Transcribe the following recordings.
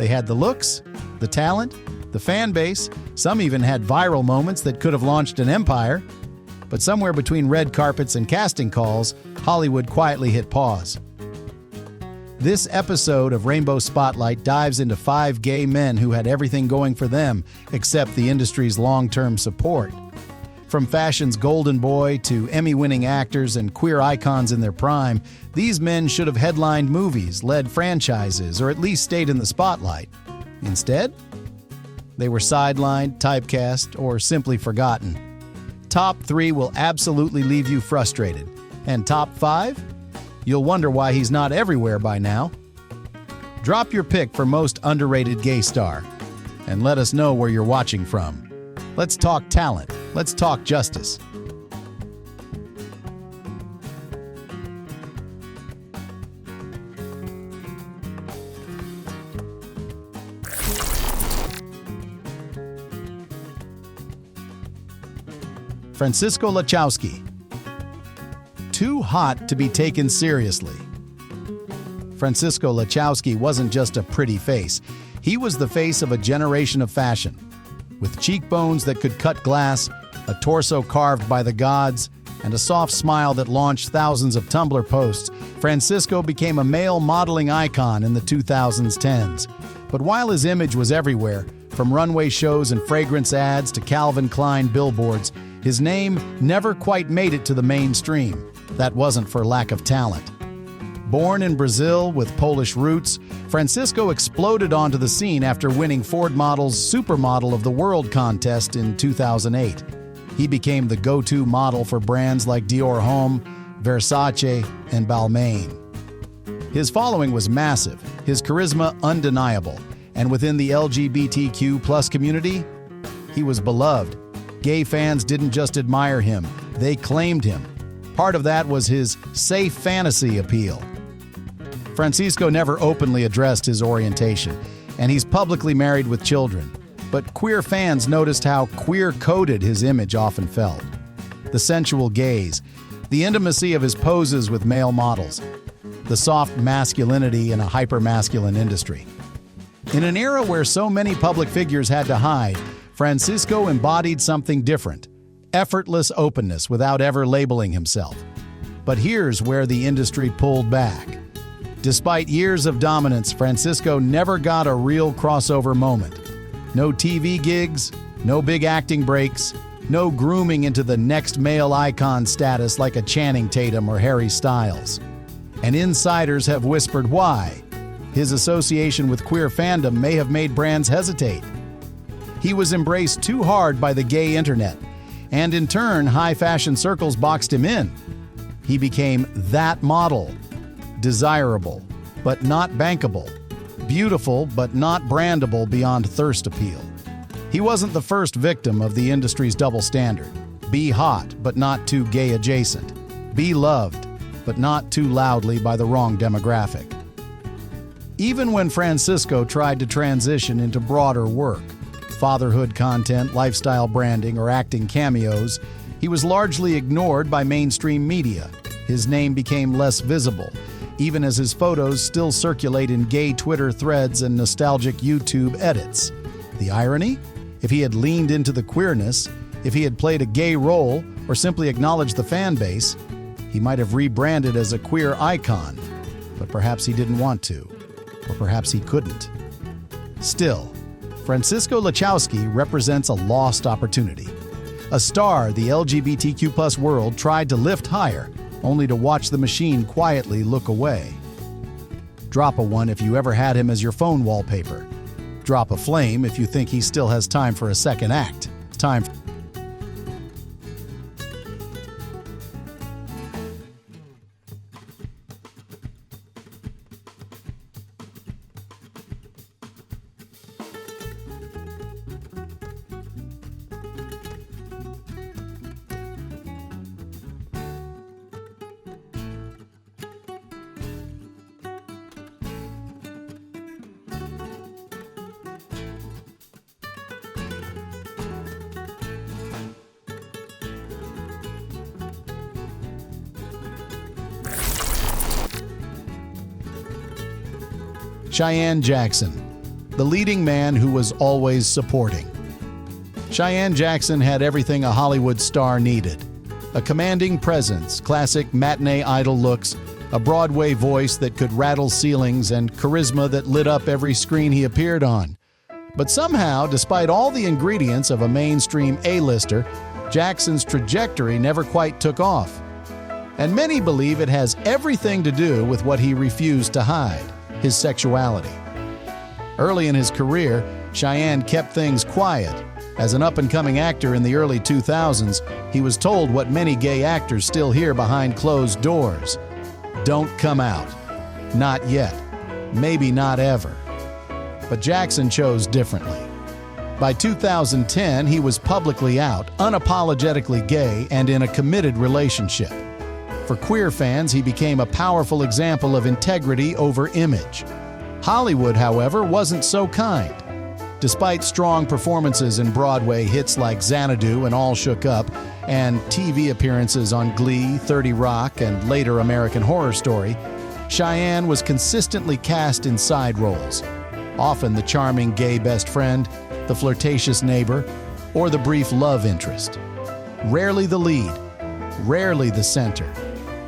They had the looks, the talent, the fan base. Some even had viral moments that could have launched an empire. But somewhere between red carpets and casting calls, Hollywood quietly hit pause. This episode of Rainbow Spotlight dives into 5 gay men who had everything going for them except the industry's long-term support. From fashion's golden boy to Emmy-winning actors and queer icons in their prime, these men should have headlined movies, led franchises, or at least stayed in the spotlight. Instead, they were sidelined, typecast, or simply forgotten. Top 3 will absolutely leave you frustrated. And top 5? You'll wonder why he's not everywhere by now. Drop your pick for most underrated gay star, and let us know where you're watching from. Let's talk talent. Let's talk justice. Francisco Lachowski. Too hot to be taken seriously. Francisco Lachowski wasn't just a pretty face. He was the face of a generation of fashion. With cheekbones that could cut glass, a torso carved by the gods, and a soft smile that launched thousands of Tumblr posts, Francisco became a male modeling icon in the 2010s. But while his image was everywhere, from runway shows and fragrance ads to Calvin Klein billboards, his name never quite made it to the mainstream. That wasn't for lack of talent. Born in Brazil with Polish roots, Francisco exploded onto the scene after winning Ford Model's Supermodel of the World contest in 2008. He became the go-to model for brands like Dior Homme, Versace, and Balmain. His following was massive, his charisma undeniable, and within the LGBTQ+ community, he was beloved. Gay fans didn't just admire him, they claimed him. Part of that was his safe fantasy appeal. Francisco never openly addressed his orientation, and he's publicly married with children. But queer fans noticed how queer-coded his image often felt. The sensual gaze, the intimacy of his poses with male models, the soft masculinity in a hyper-masculine industry. In an era where so many public figures had to hide, Francisco embodied something different. Effortless openness without ever labeling himself. But here's where the industry pulled back. Despite years of dominance, Francisco never got a real crossover moment. No TV gigs, no big acting breaks, no grooming into the next male icon status like a Channing Tatum or Harry Styles. And insiders have whispered why. His association with queer fandom may have made brands hesitate. He was embraced too hard by the gay internet, and in turn, high fashion circles boxed him in. He became that model. Desirable, but not bankable. Beautiful, but not brandable beyond thirst appeal. He wasn't the first victim of the industry's double standard. Be hot, but not too gay adjacent. Be loved, but not too loudly by the wrong demographic. Even when Francisco tried to transition into broader work, fatherhood content, lifestyle branding, or acting cameos, he was largely ignored by mainstream media. His name became less visible, even as his photos still circulate in gay Twitter threads and nostalgic YouTube edits. The irony? If he had leaned into the queerness, if he had played a gay role, or simply acknowledged the fan base, he might have rebranded as a queer icon. But perhaps he didn't want to, or perhaps he couldn't. Still, Francisco Lachowski represents a lost opportunity. A star the LGBTQ+ world tried to lift higher, only to watch the machine quietly look away. Drop a one if you ever had him as your phone wallpaper. Drop a flame if you think he still has time for a second act. Time for Cheyenne Jackson. the leading man who was always supporting. Cheyenne Jackson had everything a Hollywood star needed. A commanding presence, classic matinee idol looks, a Broadway voice that could rattle ceilings, and charisma that lit up every screen he appeared on. But somehow, despite all the ingredients of a mainstream A-lister, Jackson's trajectory never quite took off. And many believe it has everything to do with what he refused to hide, his sexuality. Early in his career, Cheyenne kept things quiet. As an up-and-coming actor in the early 2000s, he was told what many gay actors still hear behind closed doors. Don't come out. Not yet. Maybe not ever. But Jackson chose differently. By 2010, he was publicly out, unapologetically gay, and in a committed relationship. For queer fans, he became a powerful example of integrity over image. Hollywood, however, wasn't so kind. Despite strong performances in Broadway hits like Xanadu and All Shook Up, and TV appearances on Glee, 30 Rock, and later American Horror Story, Cheyenne was consistently cast in side roles, often the charming gay best friend, the flirtatious neighbor, or the brief love interest. Rarely the lead, rarely the center.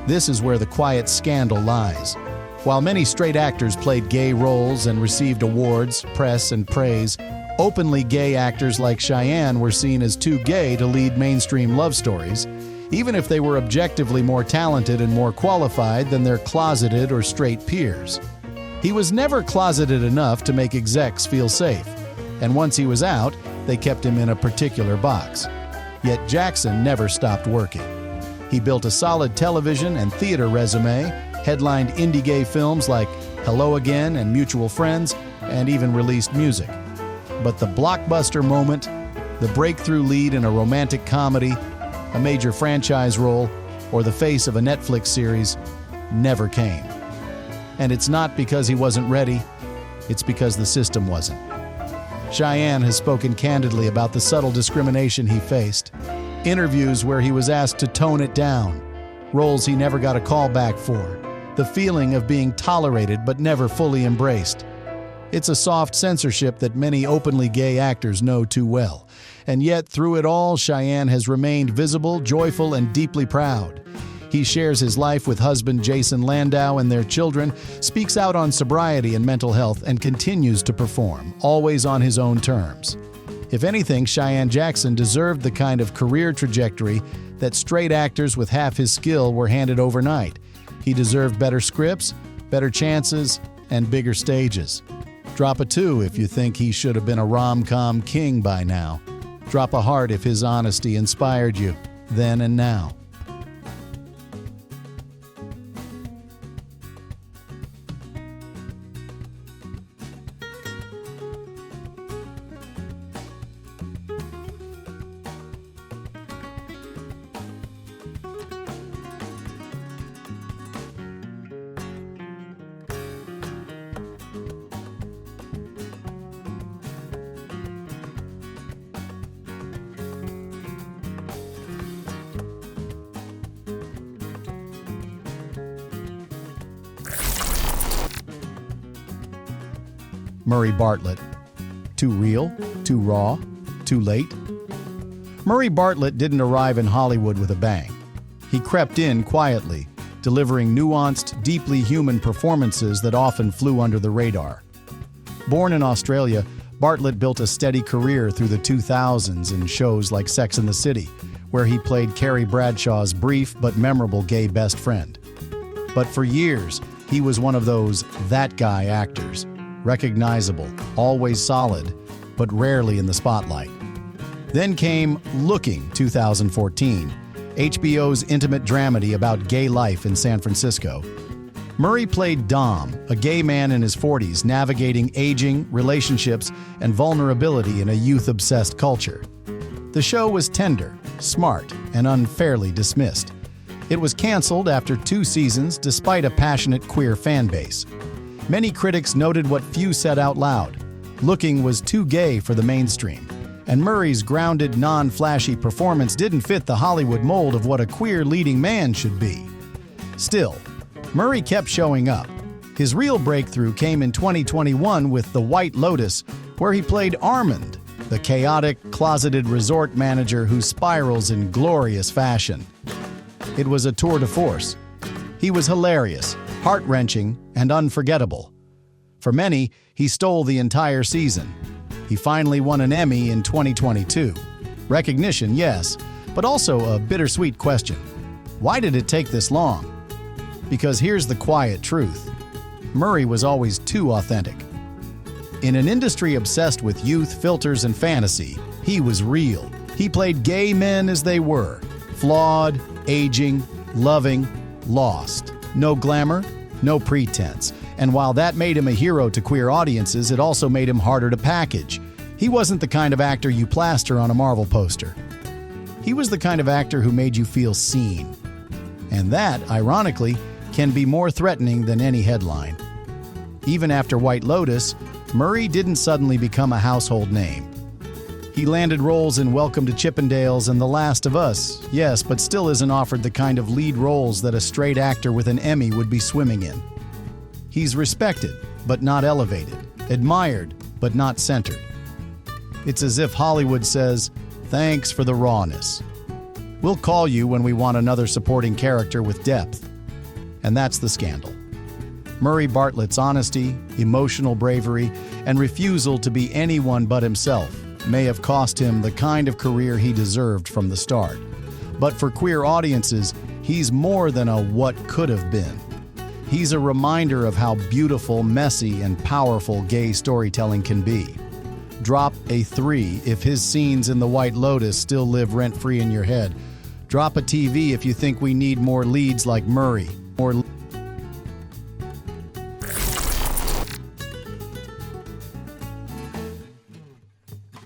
This is where the quiet scandal lies. While many straight actors played gay roles and received awards, press, and praise, openly gay actors like Cheyenne were seen as too gay to lead mainstream love stories, even if they were objectively more talented and more qualified than their closeted or straight peers. He was never closeted enough to make execs feel safe, and once he was out, they kept him in a particular box. Yet Jackson never stopped working. He built a solid television and theater resume, headlined indie gay films like Hello Again and Mutual Friends, and even released music. But the blockbuster moment, the breakthrough lead in a romantic comedy, a major franchise role, or the face of a Netflix series never came. And it's not because he wasn't ready, it's because the system wasn't. Cheyenne has spoken candidly about the subtle discrimination he faced, interviews where he was asked to tone it down, roles he never got a call back for, the feeling of being tolerated but never fully embraced. It's a soft censorship that many openly gay actors know too well. And yet, through it all, Cheyenne has remained visible, joyful, and deeply proud. He shares his life with husband Jason Landau and their children, speaks out on sobriety and mental health, and continues to perform, always on his own terms. If anything, Cheyenne Jackson deserved the kind of career trajectory that straight actors with half his skill were handed overnight. He deserved better scripts, better chances, and bigger stages. Drop a 2 if you think he should have been a rom-com king by now. Drop a heart if his honesty inspired you, then and now. Murray Bartlett. Too real? Too raw? Too late? Murray Bartlett didn't arrive in Hollywood with a bang. He crept in quietly, delivering nuanced, deeply human performances that often flew under the radar. Born in Australia, Bartlett built a steady career through the 2000s in shows like Sex and the City, where he played Carrie Bradshaw's brief but memorable gay best friend. But for years, he was one of those that guy actors. Recognizable, always solid, but rarely in the spotlight. Then came Looking, 2014, HBO's intimate dramedy about gay life in San Francisco. Murray played Dom, a gay man in his 40s navigating aging, relationships, and vulnerability in a youth-obsessed culture. The show was tender, smart, and unfairly dismissed. It was canceled after 2 seasons despite a passionate queer fan base. Many critics noted what few said out loud. Looking was too gay for the mainstream, and Murray's grounded, non-flashy performance didn't fit the Hollywood mold of what a queer leading man should be. Still, Murray kept showing up, His real breakthrough came in 2021 with The White Lotus, where he played Armand, the chaotic, closeted resort manager who spirals in glorious fashion. It was a tour de force. He was hilarious, heart-wrenching, and unforgettable. For many, he stole the entire season. He finally won an Emmy in 2022. Recognition, yes, but also a bittersweet question. Why did it take this long? Because here's the quiet truth. Murray was always too authentic. In an industry obsessed with youth, filters, and fantasy, he was real. He played gay men as they were, flawed, aging, loving, lost. No glamour, no pretense. And while that made him a hero to queer audiences, it also made him harder to package. He wasn't the kind of actor you plaster on a Marvel poster. He was the kind of actor who made you feel seen. And that, ironically, can be more threatening than any headline. Even after White Lotus, Murray didn't suddenly become a household name. He landed roles in Welcome to Chippendales and The Last of Us, yes, but still isn't offered the kind of lead roles that a straight actor with an Emmy would be swimming in. He's respected, but not elevated, admired, but not centered. It's as if Hollywood says, "Thanks for the rawness. We'll call you when we want another supporting character with depth." And that's the scandal. Murray Bartlett's honesty, emotional bravery, and refusal to be anyone but himself may have cost him the kind of career he deserved from the start. But for queer audiences, he's more than a what could have been. He's a reminder of how beautiful, messy, and powerful gay storytelling can be. Drop a 3 if his scenes in The White Lotus still live rent-free in your head. Drop a TV if you think we need more leads like Murray.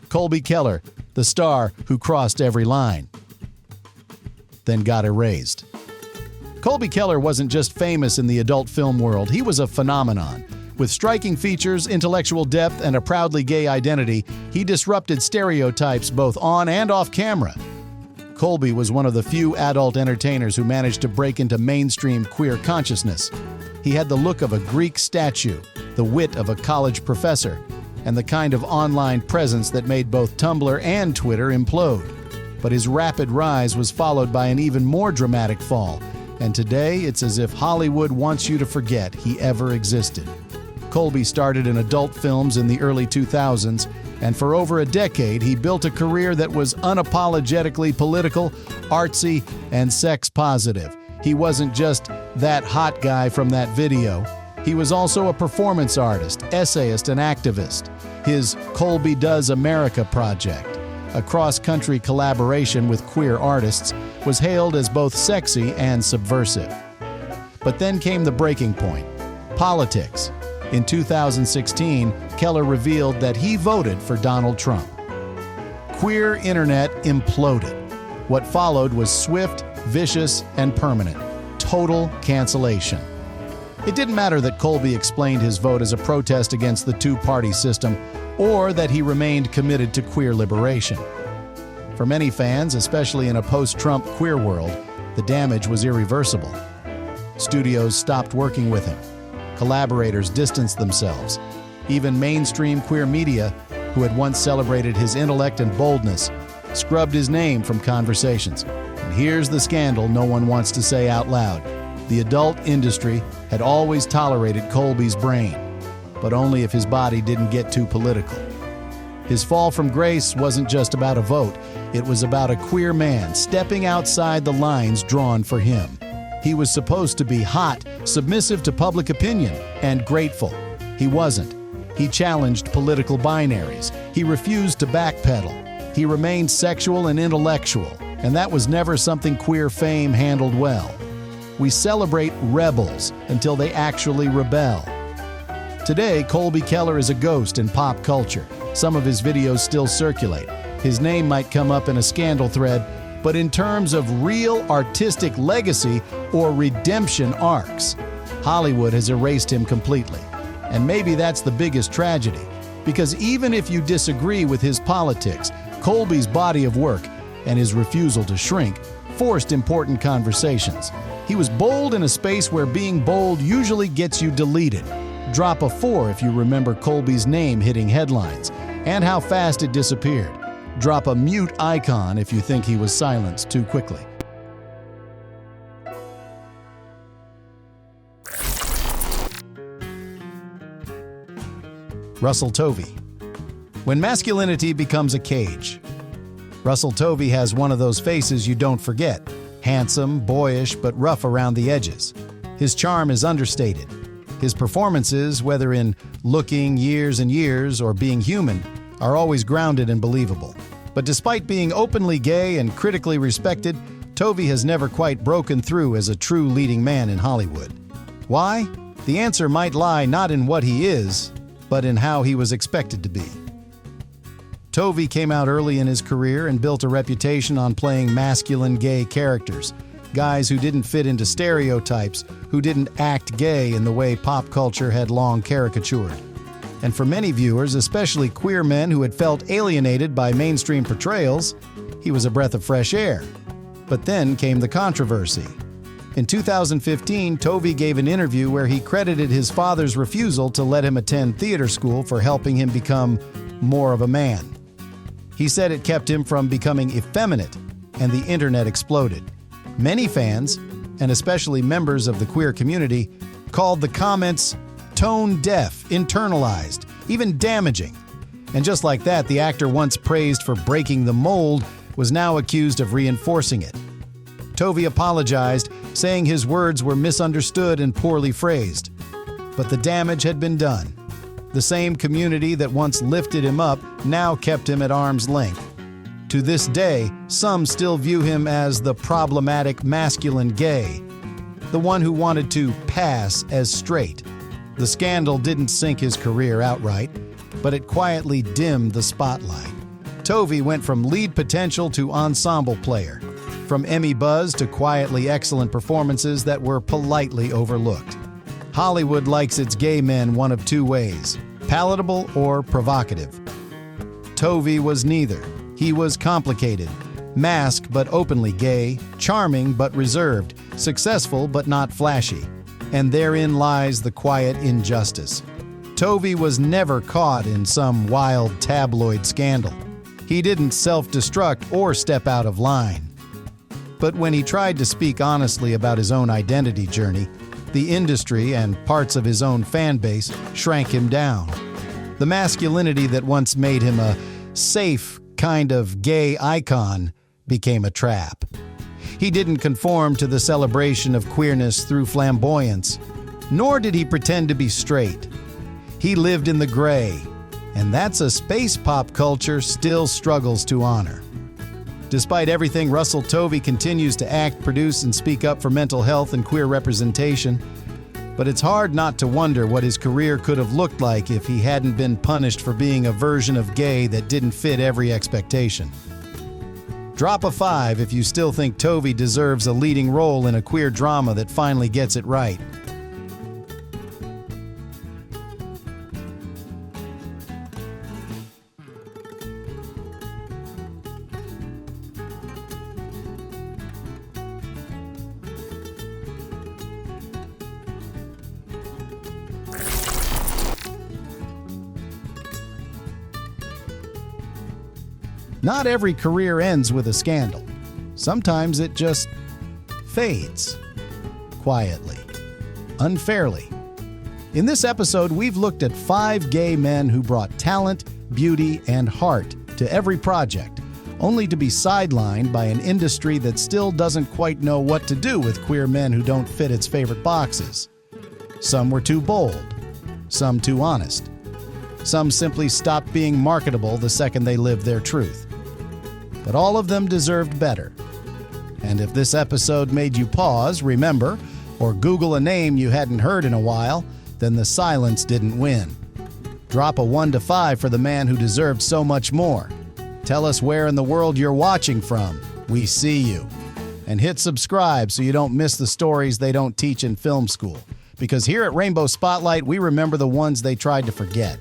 Colby Keller, the star who crossed every line, then got erased. Colby Keller wasn't just famous in the adult film world, he was a phenomenon. With striking features, intellectual depth, and a proudly gay identity, he disrupted stereotypes both on and off camera. Colby was one of the few adult entertainers who managed to break into mainstream queer consciousness. He had the look of a Greek statue, the wit of a college professor, and the kind of online presence that made both Tumblr and Twitter implode. But his rapid rise was followed by an even more dramatic fall, and today it's as if Hollywood wants you to forget he ever existed. Colby started in adult films in the early 2000s, and for over a decade he built a career that was unapologetically political, artsy, and sex-positive. He wasn't just that hot guy from that video. He was also a performance artist, essayist, and activist. His Colby Does America project, a cross-country collaboration with queer artists, was hailed as both sexy and subversive. But then came the breaking point: politics. In 2016, Keller revealed that he voted for Donald Trump. Queer internet imploded. What followed was swift, vicious, and permanent. Total cancellation. It didn't matter that Colby explained his vote as a protest against the two-party system, or that he remained committed to queer liberation. For many fans, especially in a post-Trump queer world, the damage was irreversible. Studios stopped working with him. Collaborators distanced themselves. Even mainstream queer media, who had once celebrated his intellect and boldness, scrubbed his name from conversations. And here's the scandal no one wants to say out loud. The adult industry had always tolerated Colby's brain, but only if his body didn't get too political. His fall from grace wasn't just about a vote, it was about a queer man stepping outside the lines drawn for him. He was supposed to be hot, submissive to public opinion, and grateful. He wasn't. He challenged political binaries. He refused to backpedal. He remained sexual and intellectual, and that was never something queer fame handled well. We celebrate rebels until they actually rebel. Today, Colby Keller is a ghost in pop culture. Some of his videos still circulate. His name might come up in a scandal thread, but in terms of real artistic legacy or redemption arcs, Hollywood has erased him completely. And maybe that's the biggest tragedy, because even if you disagree with his politics, Colby's body of work and his refusal to shrink forced important conversations. He was bold in a space where being bold usually gets you deleted. Drop a 4 if you remember Colby's name hitting headlines, and how fast it disappeared. Drop a mute icon if you think he was silenced too quickly. Russell Tovey. When masculinity becomes a cage. Russell Tovey has one of those faces you don't forget. Handsome, boyish, but rough around the edges. His charm is understated. His performances, whether in Looking, Years and Years, or Being Human, are always grounded and believable. But despite being openly gay and critically respected, Tovey has never quite broken through as a true leading man in Hollywood. Why? The answer might lie not in what he is, but in how he was expected to be. Tovi came out early in his career and built a reputation on playing masculine gay characters, guys who didn't fit into stereotypes, who didn't act gay in the way pop culture had long caricatured. And for many viewers, especially queer men who had felt alienated by mainstream portrayals, he was a breath of fresh air. But then came the controversy. In 2015, Tovi gave an interview where he credited his father's refusal to let him attend theater school for helping him become more of a man. He said it kept him from becoming effeminate, and the internet exploded. Many fans, and especially members of the queer community, called the comments tone-deaf, internalized, even damaging. And just like that, the actor once praised for breaking the mold was now accused of reinforcing it. Tovi apologized, saying his words were misunderstood and poorly phrased. But the damage had been done. The same community that once lifted him up now kept him at arm's length. To this day, some still view him as the problematic masculine gay, the one who wanted to pass as straight. The scandal didn't sink his career outright, but it quietly dimmed the spotlight. Tovi went from lead potential to ensemble player, from Emmy buzz to quietly excellent performances that were politely overlooked. Hollywood likes its gay men one of two ways: palatable or provocative. Tovi was neither. He was complicated, masked but openly gay, charming but reserved, successful but not flashy. And therein lies the quiet injustice. Tovi was never caught in some wild tabloid scandal. He didn't self-destruct or step out of line. But when he tried to speak honestly about his own identity journey, the industry and parts of his own fan base shrank him down. The masculinity that once made him a safe kind of gay icon became a trap. He didn't conform to the celebration of queerness through flamboyance, nor did he pretend to be straight. He lived in the gray, and that's a space pop culture still struggles to honor. Despite everything, Russell Tovey continues to act, produce, and speak up for mental health and queer representation. But it's hard not to wonder what his career could have looked like if he hadn't been punished for being a version of gay that didn't fit every expectation. Drop a 5 if you still think Tovi deserves a leading role in a queer drama that finally gets it right. Not every career ends with a scandal. Sometimes it just fades. Quietly. Unfairly. In this episode, we've looked at 5 gay men who brought talent, beauty, and heart to every project, only to be sidelined by an industry that still doesn't quite know what to do with queer men who don't fit its favorite boxes. Some were too bold. Some too honest. Some simply stopped being marketable the second they lived their truth. But all of them deserved better. And if this episode made you pause, remember, or Google a name you hadn't heard in a while, then the silence didn't win. Drop a 1 to 5 for the man who deserved so much more. Tell us where in the world you're watching from. We see you. And hit subscribe so you don't miss the stories they don't teach in film school. Because here at Rainbow Spotlight, we remember the ones they tried to forget.